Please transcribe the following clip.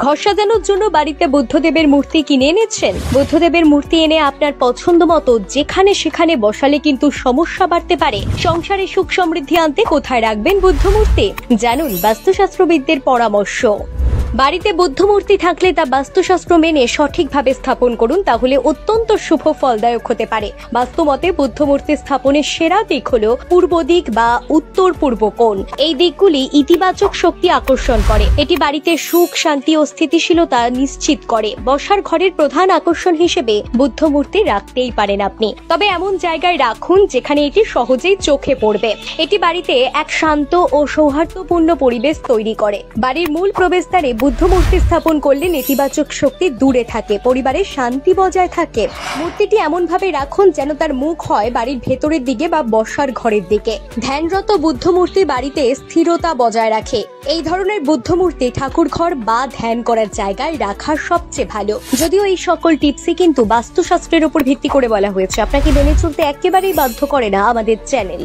ঘর সাজানোর জন্য বাড়িতে বুদ্ধদেবের মূর্তি কিনে এনেছেন। বুদ্ধদেবের মূর্তি এনে আপনার পছন্দ মতো যেখানে সেখানে বসালে কিন্তু সমস্যা বাড়তে পারে। সংসারে সুখ সমৃদ্ধি আনতে কোথায় রাখবেন বুদ্ধ মূর্তি, জানুন বাস্তুশাস্ত্রবিদদের পরামর্শ। বাড়িতে বুদ্ধ মূর্তি থাকলে তা বাস্তুশাস্ত্র মেনে সঠিকভাবে স্থাপন করুন, তাহলে অত্যন্ত শুভ ফলদায়ক হতে পারে। বাস্তুমতে বুদ্ধ মূর্তি স্থাপনের সেরা দিক হলো পূর্ব দিক বা উত্তর পূর্ব কোণ। এই দিকগুলি ইতিবাচক শক্তি আকর্ষণ করে। এটি বাড়িতে সুখ, শান্তি ও স্থিতিশীলতা নিশ্চিত করে। বসার ঘরের প্রধান আকর্ষণ হিসেবে বুদ্ধ মূর্তি রাখতেই পারেন আপনি, তবে এমন জায়গায় রাখুন যেখানে এটি সহজেই চোখে পড়বে। এটি বাড়িতে এক শান্ত ও সৌহার্দ্যপূর্ণ পরিবেশ তৈরি করে। বাড়ির মূল প্রবেশদ্বারে বুদ্ধ মূর্তি স্থাপন করলে নেতিবাচক শক্তি দূরে থাকে, পরিবারের শান্তি বজায় থাকে। মূর্তিটি এমন ভাবে রাখুন যেন তার মুখ হয় বাড়ির ভেতরের দিকে বা বসার ঘরের দিকে। ধ্যানরত বুদ্ধ মূর্তি বাড়িতে স্থিরতা বজায় রাখে। এই ধরনের বুদ্ধ মূর্তি ঠাকুর ঘর বা ধ্যান করার জায়গায় রাখা সবচেয়ে ভালো। যদিও এই সকল টিপসই কিন্তু বাস্তুশাস্ত্রের উপর ভিত্তি করে বলা হয়েছে, আপনাকে মেনে চলতে একেবারেই বাধ্য করে না আমাদের চ্যানেল।